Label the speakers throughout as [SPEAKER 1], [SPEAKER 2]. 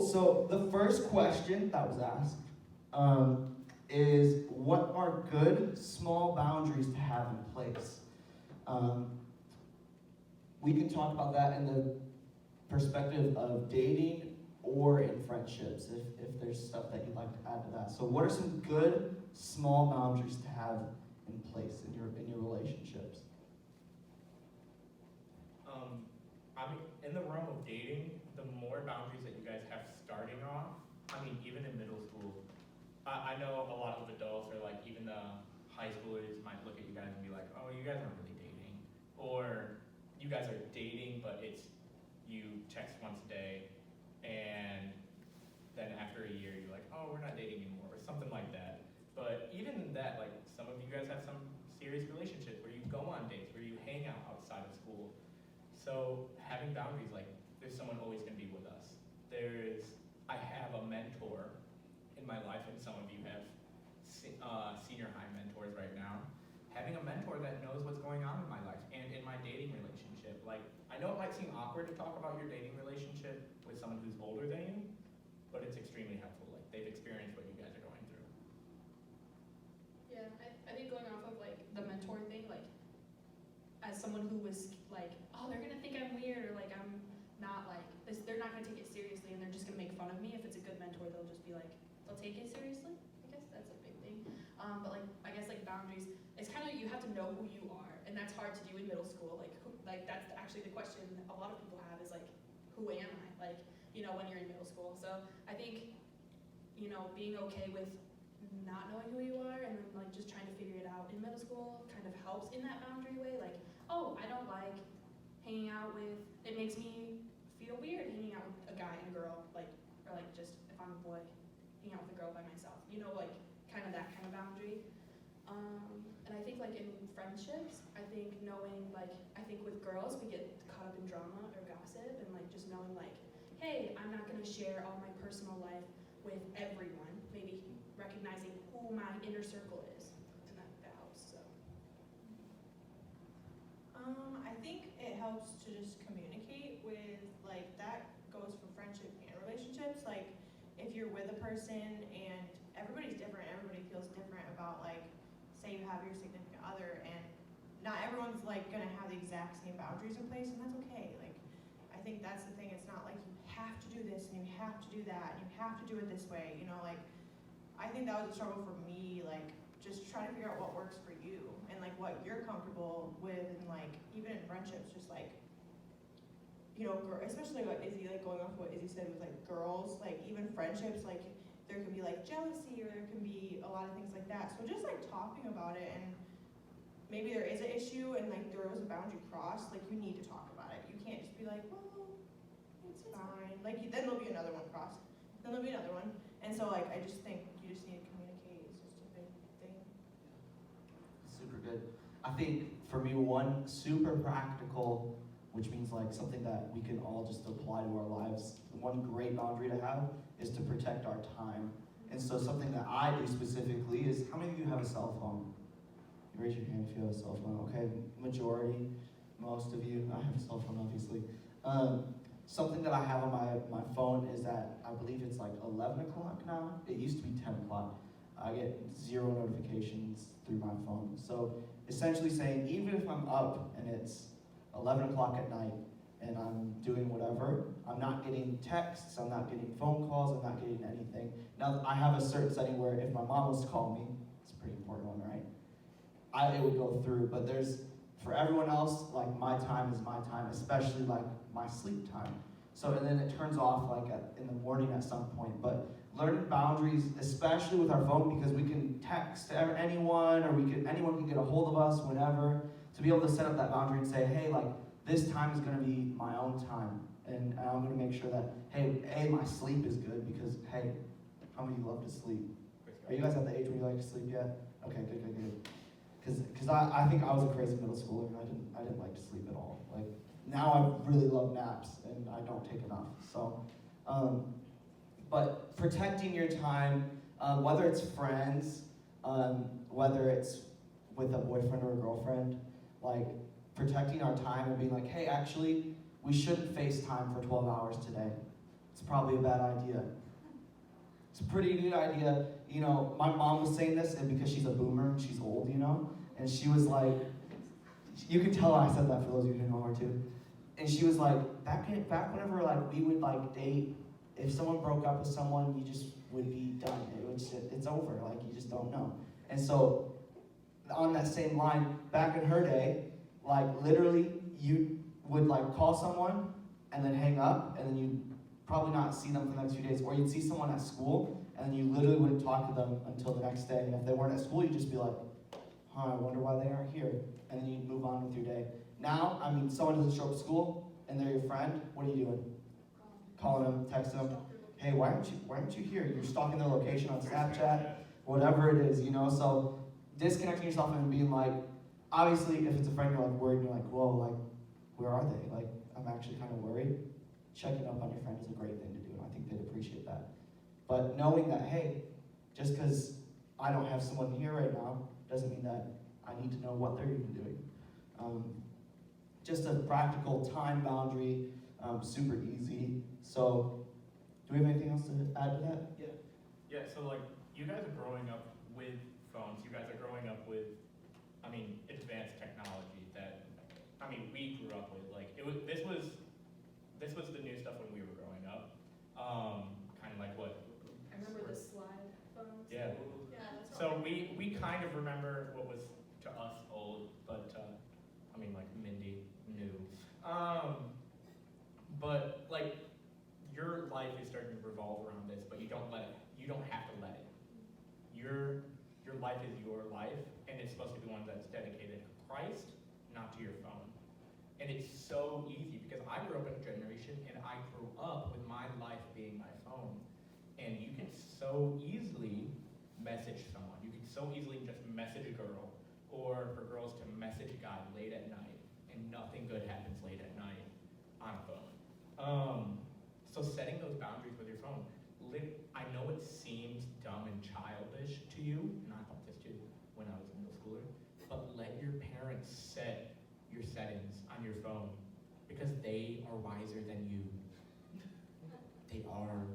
[SPEAKER 1] So the first question that was asked is, what are good small boundaries to have in place? Um, we can talk about that in the perspective of dating or in friendships, if there's stuff that you'd like to add to that. So what are some good small boundaries to have in place in your relationships?
[SPEAKER 2] I mean, in the realm of dating, the more boundaries that you guys have starting off, I mean, even in middle school, I know a lot of adults, or like even the high schoolers might look at you guys and be like, oh, you guys aren't really dating. Or you guys are dating, but it's you text once a day, and then after a year, you're like, oh, we're not dating anymore, or something like that. But even that, like some of you guys have some serious relationships where you go on dates, where you hang out outside of school. So having boundaries, like there's someone always gonna be with us. I have a mentor in my life, and some of you have senior high mentors right now. Having a mentor that knows what's going on in my life and in my dating relationship. Like, I know it might seem awkward to talk about your dating relationship with someone who's older than you, but it's extremely helpful. Like, they've experienced what you guys are going through.
[SPEAKER 3] Yeah, I think going off of like the mentor thing, like as someone who was like, oh, they're gonna think I'm weird, or like I'm not like this, they're not gonna take it seriously and they're just gonna make fun of me. If it's a good mentor, they'll just be like, they'll take it seriously. I guess that's a big thing. But like, I guess like boundaries, it's kind of, you have to know who you are, and that's hard to do in middle school. Like that's actually the question a lot of people have is like, who am I? Like, you know, when you're in middle school. So I think, you know, being okay with not knowing who you are and then like just trying to figure it out in middle school kind of helps in that boundary way. Like, oh, I don't like hanging out with, it makes me feel weird hanging out with a guy and a girl, like, or like just if I'm a boy, hanging out with a girl by myself, you know, like kind of that kind of boundary. And I think like in friendships, I think knowing like, I think with girls we get caught up in drama or gossip, and like just knowing like, hey, I'm not gonna share all my personal life with everyone, maybe recognizing who my inner circle is, and that helps, so.
[SPEAKER 4] I think it helps to just communicate with, like, that goes for friendship and relationships. Like, if you're with a person and everybody's different, everybody feels different about, like, say you have your significant other, and not everyone's, like, gonna have the exact same boundaries in place, and that's okay. Like, I think that's the thing. It's not like you have to do this, and you have to do that, and you have to do it this way, you know, like, I think that was a struggle for me, like, just trying to figure out what works for you and like what you're comfortable with, and like even in friendships, just like, you know, especially what Izzy, like going off what Izzy said with like girls, like even friendships, like there can be like jealousy, or there can be a lot of things like that. So just like talking about it, and maybe there is an issue and like there was a boundary crossed, like you need to talk about it. You can't just be like, well, it's fine. Like then there'll be another one crossed, then there'll be another one, and so like I just think you just need to communicate. It's just a big thing.
[SPEAKER 1] Super good. I think for me, one super practical, which means like something that we can all just apply to our lives, one great boundary to have is to protect our time. And so something that I do specifically is, how many of you have a cell phone? You raise your hand if you have a cell phone. Okay, majority, most of you. I have a cell phone, obviously. Something that I have on my phone is that I believe it's like 11 o'clock now. It used to be 10 o'clock. I get 0 notifications through my phone. So essentially saying, even if I'm up and it's 11 o'clock at night and I'm doing whatever, I'm not getting texts, I'm not getting phone calls, I'm not getting anything. Now, I have a certain setting where if my mom was to call me, it's a pretty important one, right? It would go through, but for everyone else, like my time is my time, especially like my sleep time. So, and then it turns off like in the morning at some point, but learning boundaries, especially with our phone, because we can text anyone, or anyone can get a hold of us whenever, to be able to set up that boundary and say, hey, like, this time is gonna be my own time, and I'm gonna make sure that, hey, my sleep is good, because, hey, how many of you love to sleep? Are you guys at the age where you like to sleep yet? Okay, good. Because I think I was a crazy middle schooler, and I didn't like to sleep at all. Like, now I really love naps, and I don't take enough, so, but protecting your time, whether it's friends, whether it's with a boyfriend or a girlfriend, like protecting our time and being like, hey, actually, we shouldn't FaceTime for 12 hours today. it's probably a bad idea. It's a pretty good idea. You know, my mom was saying this, and because she's a boomer, and she's old, you know, and she was like, you can tell I said that for those of you who know her too. And she was like, back whenever like we would like date, if someone broke up with someone, you just would be done. It's over. Like you just don't know. And so, on that same line, back in her day, like literally, you would like call someone and then hang up, and then you'd probably not see them for the next few days, or you'd see someone at school, and then you literally wouldn't talk to them until the next day. And if they weren't at school, you'd just be like, I wonder why they aren't here. And then you move on with your day. Now, I mean, someone doesn't show up to school and they're your friend, what are you doing? Calling them, texting them, hey, why aren't you here? You're stalking their location on Snapchat, whatever it is, you know? So disconnecting yourself and being like, obviously, if it's a friend you're like worried, you're like, whoa, like, where are they? Like, I'm actually kind of worried. Checking up on your friend is a great thing to do, and I think they'd appreciate that. But knowing that, hey, just because I don't have someone here right now doesn't mean that I need to know what they're even doing. Just a practical time boundary, super easy. So, do we have anything else to add to that? Yeah.
[SPEAKER 2] Yeah, so like, you guys are growing up with phones, you guys are growing up with, I mean, advanced technology that, I mean, we grew up with. Like, this was the new stuff when we were growing up. Kind of like what?
[SPEAKER 3] I remember the slide phones.
[SPEAKER 2] Yeah.
[SPEAKER 3] Yeah, that's
[SPEAKER 2] So we kind of remember what was to us old, but I mean like Mindy new. But like your life is starting to revolve around this, but you don't have to let it. Your life is your life, and it's supposed to be one that's dedicated to Christ, not to your phone. And it's so easy because I grew up in a generation and I grew up with my life being my phone. And you can so easily message someone. You can so easily just message a girl, or for girls to message a guy late at night, and nothing good happens late at night on a phone. So setting those boundaries with your phone, I know it seems dumb and childish to you, and I thought this too when I was a middle schooler, but let your parents set your settings on your phone, because they are wiser than you. They are.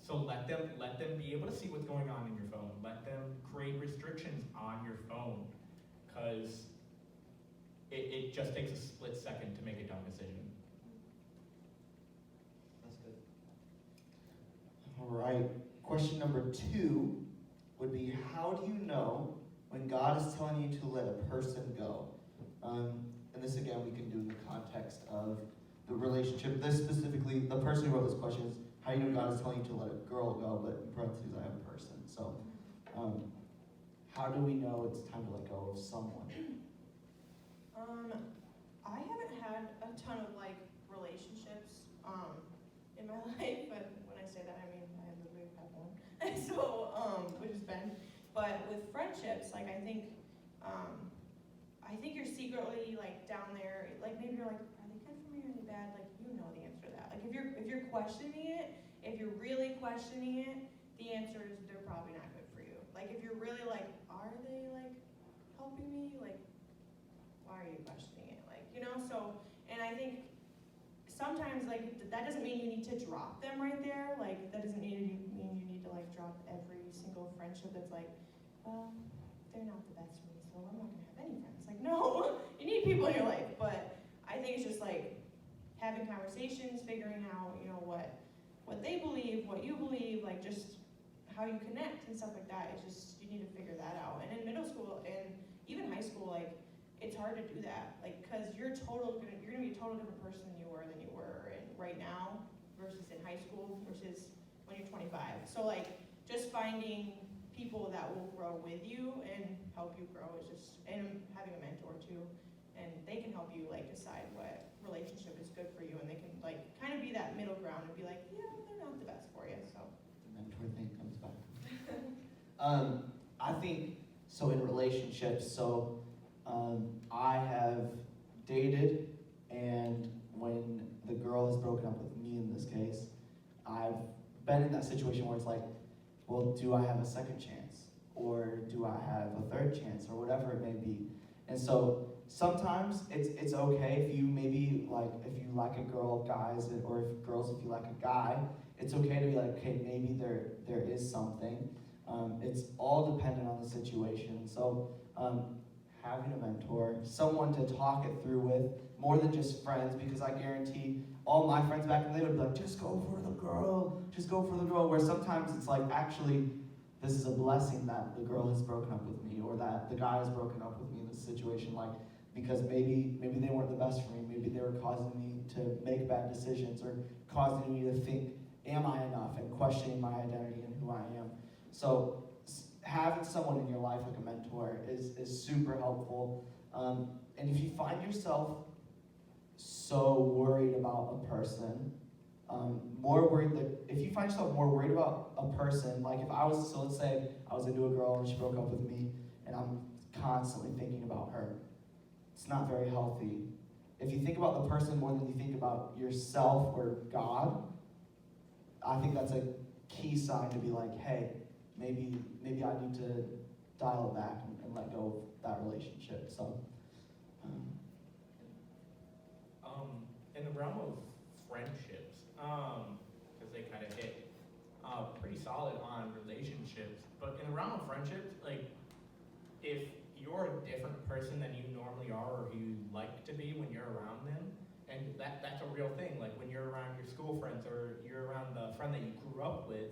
[SPEAKER 2] So let them be able to see what's going on in your phone. Let them create restrictions on your phone, because it just takes a split second to make a dumb decision.
[SPEAKER 1] That's good. All right. Question number 2 would be, how do you know when God is telling you to let a person go? And this again we can do in the context of the relationship. This specifically, the person who wrote this question is, how do you know God is telling you to let a girl go, but in parentheses I have a person. So how do we know it's time to let go of someone?
[SPEAKER 4] I haven't had a ton of like relationships in my life, but when I say that, I mean I literally have one. So which is Ben. But with friendships, like I think you're secretly like down there, like maybe you're like, are they good for me or are they bad? Like you know the answer to that. Like if you're questioning it, if you're really questioning it, the answer is they're probably not good for you. Like if you're really like, are they like helping me? Like why are you questioning it? Like, you know, so, and I think sometimes like that doesn't mean you need to drop them right there. Like that doesn't mean you need to like drop every single friendship that's like, well, they're not the best for me, so I'm not gonna have any friends. Like no, you need people in your life. But I think it's just like having conversations, figuring out, you know, what they believe, what you believe, like just how you connect and stuff like that. It's just, you need to figure that out. And in middle school and even high school, like it's hard to do that, like because you're gonna be a total different person than you were right now versus in high school versus when you're 25. So like just finding people that will grow with you and help you grow is just, and having a mentor too, and they can help you like decide what relationship is good for you, and they can like kind of be that middle ground and be like, yeah, they're not the best for you. So
[SPEAKER 1] The mentor thing comes back. I think so in relationships. So I have dated, and when the girl has broken up with me in this case, I've been in that situation where it's like, well, do I have a second chance? Or do I have a third chance? Or whatever it may be. And so sometimes it's okay if you maybe like, if you like a girl, guys, or if girls, if you like a guy, it's okay to be like, okay, maybe there is something. It's all dependent on the situation. So having a mentor, someone to talk it through with, more than just friends, because I guarantee all my friends back in the day would be like, just go for the girl, just go for the girl, where sometimes it's like, actually, this is a blessing that the girl has broken up with me, or that the guy has broken up with me in this situation, like, because maybe they weren't the best for me, maybe they were causing me to make bad decisions, or causing me to think, am I enough, and questioning my identity and who I am. So having someone in your life like a mentor is super helpful. And if you find yourself so worried about a person, more worried that if you find yourself more worried about a person, like if I was, so let's say I was into a girl and she broke up with me, and I'm constantly thinking about her, it's not very healthy. If you think about the person more than you think about yourself or God, I think that's a key sign to be like, hey, maybe I need to dial it back and let go of that relationship. So,
[SPEAKER 2] in the realm of friendships, because they kind of hit pretty solid on relationships, but in the realm of friendships, like, if you're a different person than you normally are, or who you like to be when you're around them, and that's a real thing, like when you're around your school friends, or you're around the friend that you grew up with,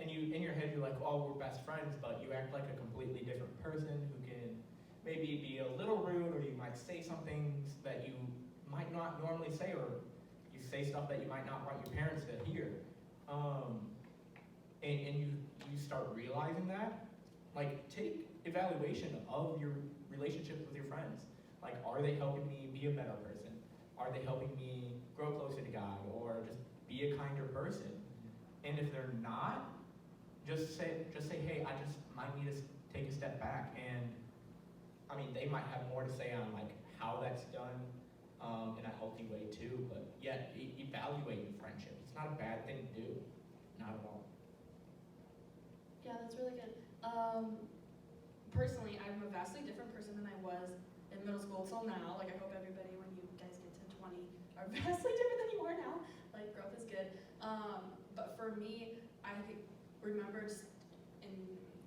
[SPEAKER 2] and you, in your head, you're like, oh, we're best friends, but you act like a completely different person who can maybe be a little rude, or you might say some things that you might not normally say, or you say stuff that you might not want your parents to hear. And you start realizing that, like, take evaluation of your relationships with your friends. Like, are they helping me be a better person? Are they helping me grow closer to God, or just be a kinder person? And if they're not, just say, hey, I just might need to take a step back. And I mean, they might have more to say on like how that's done in a healthy way too. But yeah, evaluate your friendship. It's not a bad thing to do, not at all.
[SPEAKER 3] Yeah, that's really good. Personally, I'm a vastly different person than I was in middle school till now. Like, I hope everybody, when you guys get to 20, are vastly different than you are now. Like, growth is good. But for me, I remember just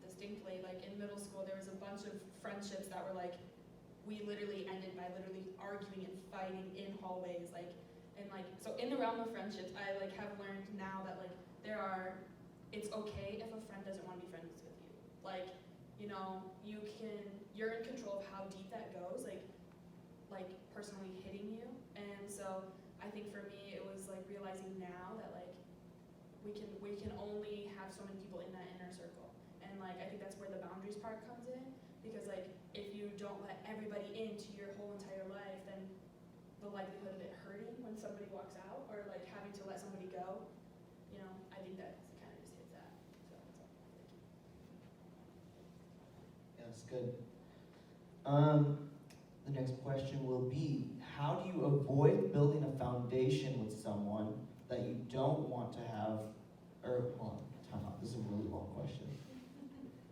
[SPEAKER 3] distinctly, like in middle school, there was a bunch of friendships that were like, we literally ended by literally arguing and fighting in hallways, like, and like, so in the realm of friendships, I like have learned now that like it's okay if a friend doesn't want to be friends with you. Like, you know, you're in control of how deep that goes, like personally hitting you. And so I think for me, it was like realizing now that like we can only have so many people in that inner circle. And like, I think that's where the boundaries part comes in, because like, if you don't let everybody into your whole entire life, then the likelihood of it hurting when somebody walks out, or like having to let somebody go, you know, I think that kind of just hits that. So that's all. Thank you.
[SPEAKER 1] yeah, that's good. The next question will be, how do you avoid building a foundation with someone that you don't want to have, or, hold on, time out, this is a really long question.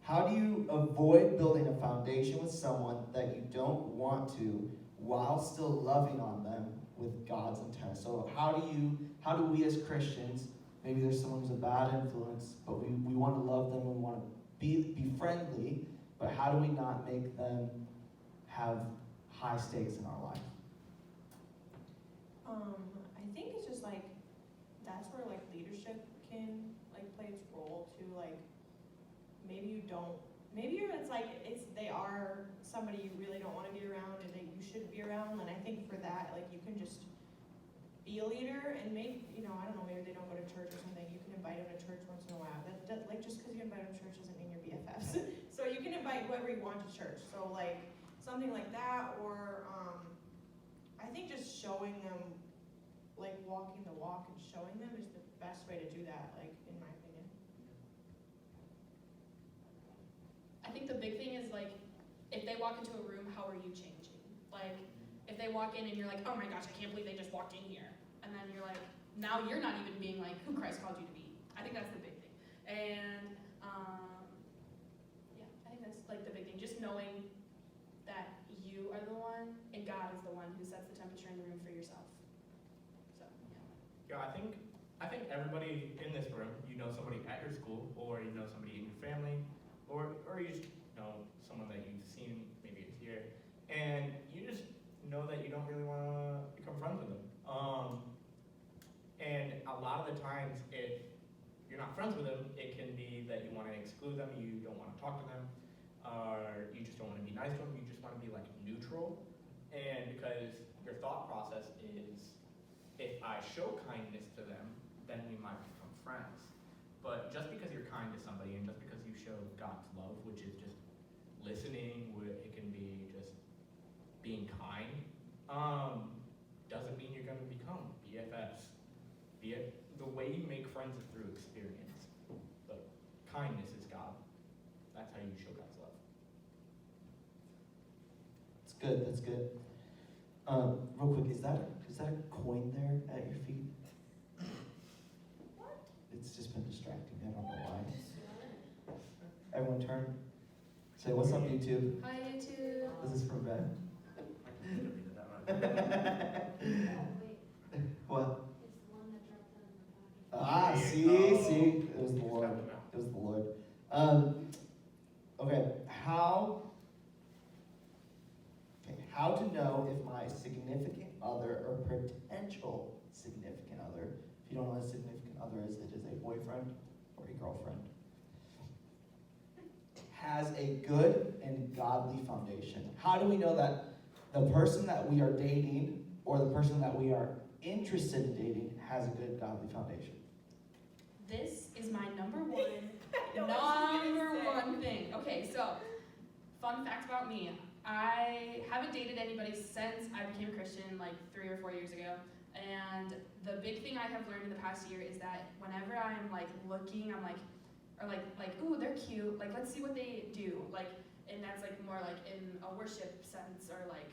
[SPEAKER 1] How do you avoid building a foundation with someone that you don't want to, while still loving on them with God's intent? So how do we as Christians, maybe there's someone who's a bad influence, but we want to love them, we want to be friendly, but how do we not make them have high stakes in our life?
[SPEAKER 4] I think it's just like, that's where like leadership can like play its role to like, maybe they are somebody you really don't want to be around and that you shouldn't be around. And I think for that, like, you can just be a leader, and maybe, you know, I don't know, maybe they don't go to church or something. You can invite them to church once in a while. That like, just because you invite them to church doesn't mean you're BFFs. So you can invite whoever you want to church. So like something like that, or I think just showing them, like walking the walk and showing them is the best way to do that, like, in my opinion.
[SPEAKER 3] I think the big thing is like, if they walk into a room, how are you changing? Like, if they walk in and you're like, oh my gosh, I can't believe they just walked in here. And then you're like, now you're not even being like who Christ called you to be. I think that's the big thing. And yeah, I think that's like the big thing. Just knowing that you you are the one, and God is the one who sets the temperature in the room for yourself. So, yeah.
[SPEAKER 2] Yeah, I think everybody in this room, you know somebody at your school, or you know somebody in your family, or you just know someone that you've seen maybe it's here, and you just know that you don't really want to become friends with them. And a lot of the times, if you're not friends with them, it can be that you want to exclude them, you don't want to talk to them, or you just don't want to be nice to them, you just want to be like neutral. And because your thought process is, if I show kindness to them, then we might become friends. But just because you're kind to somebody, and just because you show God's love, which is just listening, it can be just being kind, doesn't mean you're going to become BFFs. The way you make friends is through experience. But kindness is God. That's how you show God's love.
[SPEAKER 1] That's good. That's good. Real quick, is that a coin there at your feet?
[SPEAKER 4] What?
[SPEAKER 1] It's just been distracting me. I don't know why. Everyone turn. Say, what's up, YouTube?
[SPEAKER 3] Hi, YouTube.
[SPEAKER 1] This is from Ben.
[SPEAKER 2] I can read
[SPEAKER 1] What?
[SPEAKER 5] It's the one that dropped out of my pocket.
[SPEAKER 1] Ah,
[SPEAKER 2] There you
[SPEAKER 1] see.
[SPEAKER 2] go.
[SPEAKER 1] It was the Lord. It was the Lord. Okay, how to know if my significant other or potential significant other, if you don't know what a significant other is, it is a boyfriend or a girlfriend, has a good and godly foundation. How do we know that the person that we are dating or the person that we are interested in dating has a good godly foundation?
[SPEAKER 3] This is my number one,
[SPEAKER 4] I know what she's gonna say.
[SPEAKER 3] thing. Okay, so, fun fact about me. I haven't dated anybody since I became a Christian, like 3 or 4 years ago. And the big thing I have learned in the past year is that whenever I'm like looking, I'm like, or like, ooh, they're cute. Like, let's see what they do. Like, and that's like more like in a worship sense, or like,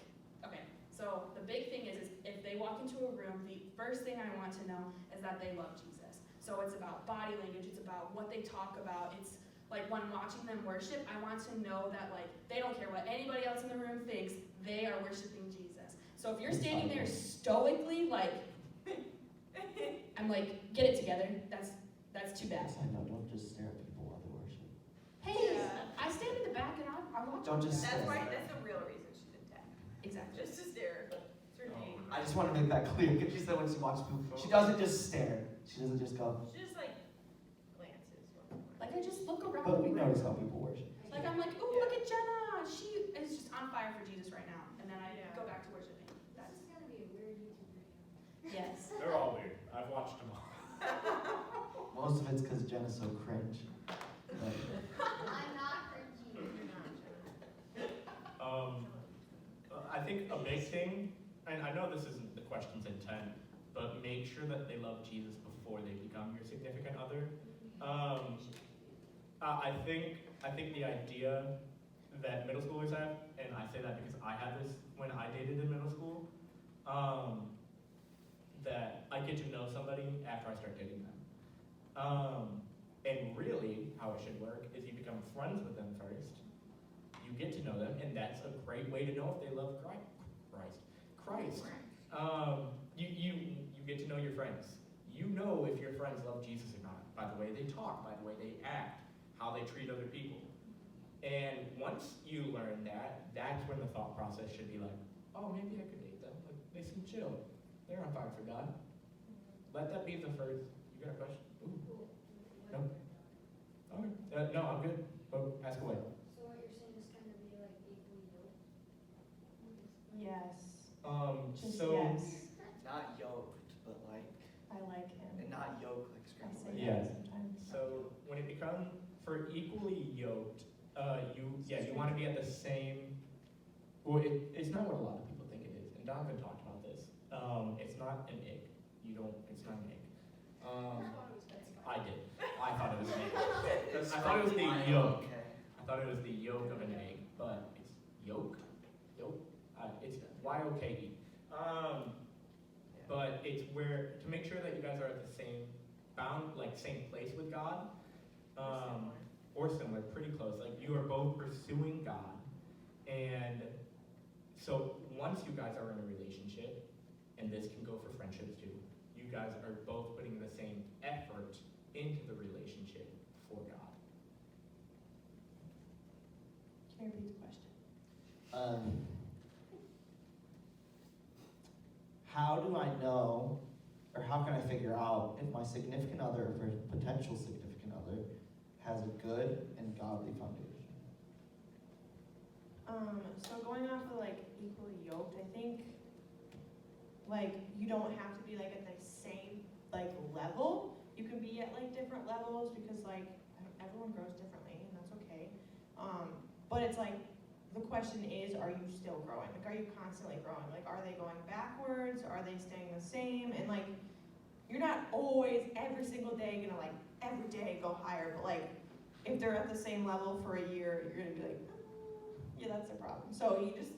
[SPEAKER 3] okay. So the big thing is if they walk into a room, the first thing I want to know is that they love Jesus. So it's about body language, it's about what they talk about. It's like when watching them worship, I want to know that like they don't care what anybody else in the room thinks, they are worshiping Jesus. So if you're standing there stoically, like, I'm like, get it together, that's too bad.
[SPEAKER 1] Yes, I know, don't just stare at people while they worship.
[SPEAKER 3] Hey,
[SPEAKER 4] Yeah.
[SPEAKER 3] I stand in the back and I watch.
[SPEAKER 1] Don't just
[SPEAKER 4] That's
[SPEAKER 1] stare.
[SPEAKER 4] why, that's the real reason she did that.
[SPEAKER 3] Exactly.
[SPEAKER 4] Just to stare. It's her dating.
[SPEAKER 1] I just want to make that clear, because she said when she watches people, she doesn't just stare. She doesn't just go,
[SPEAKER 4] She just like glances.
[SPEAKER 3] Like I just look around.
[SPEAKER 1] but we
[SPEAKER 3] the
[SPEAKER 1] notice
[SPEAKER 3] room.
[SPEAKER 1] how people worship.
[SPEAKER 3] Like I'm like, ooh, look at Jenna. She is just on fire for Jesus right now. And then I
[SPEAKER 4] Yeah.
[SPEAKER 3] go back to worshiping.
[SPEAKER 5] This
[SPEAKER 3] That's
[SPEAKER 5] is gonna be a weird YouTube video.
[SPEAKER 3] yes.
[SPEAKER 2] They're all weird. I've watched them all.
[SPEAKER 1] Most of it's because Jenna's so cringe. But
[SPEAKER 5] I'm not cringy.
[SPEAKER 2] I think a big thing, and I know this isn't the question's intent, but make sure that they love Jesus before they become your significant other. I think the idea that middle schoolers have, and I say that because I had this when I dated in middle school, that I get to know somebody after I start dating them. And really, how it should work is you become friends with them first. You get to know them, and that's a great way to know if they love Christ. You get to know your friends. You know if your friends love Jesus or not by the way they talk, by the way they act, how they treat other people. And once you learn that, that's when the thought process should be like, oh, maybe I could date them. Like, they seem chill. They're on fire for God. Let that be the first. You got a question? Ooh. No. Okay. No, I'm good. Oh, ask away.
[SPEAKER 5] So what you're saying is kind of be like equally yoked?
[SPEAKER 3] Yes. Just
[SPEAKER 2] So
[SPEAKER 3] yes.
[SPEAKER 6] Not yoked, but like,
[SPEAKER 3] I like him.
[SPEAKER 6] and not yoked like
[SPEAKER 3] I
[SPEAKER 6] scrambled
[SPEAKER 3] say
[SPEAKER 6] eggs.
[SPEAKER 2] Yeah.
[SPEAKER 3] that sometimes.
[SPEAKER 2] So when it becomes for equally yoked, you want to be at the same. Well, it's not what a lot of people think it is, and Donovan talked about this. It's not an egg. It's not an egg. I did. I thought it was an egg. I thought it was the yolk.
[SPEAKER 6] Okay.
[SPEAKER 2] I thought it was the yolk of an egg, but it's yolk. It's Y-O-K-E. But it's where to make sure that you guys are at the same same place with God, or similar, pretty close. Like you are both pursuing God, and So once you guys are in a relationship, and this can go for friendships too, you guys are both putting the same effort into the relationship for God.
[SPEAKER 4] Can you repeat the question?
[SPEAKER 1] How do I know, or how can I figure out if my significant other or potential significant other has a good and godly foundation?
[SPEAKER 4] So going off of like equally yoked, I think like you don't have to be like at the same like level. You can be at like different levels because like everyone grows differently and that's okay. But it's like the question is, are you still growing? Like, are you constantly growing? Like, are they going backwards? Are they staying the same? And like, you're not always every single day gonna like every day go higher. But like, if they're at the same level for a year, you're gonna be like, yeah, that's a problem. So you just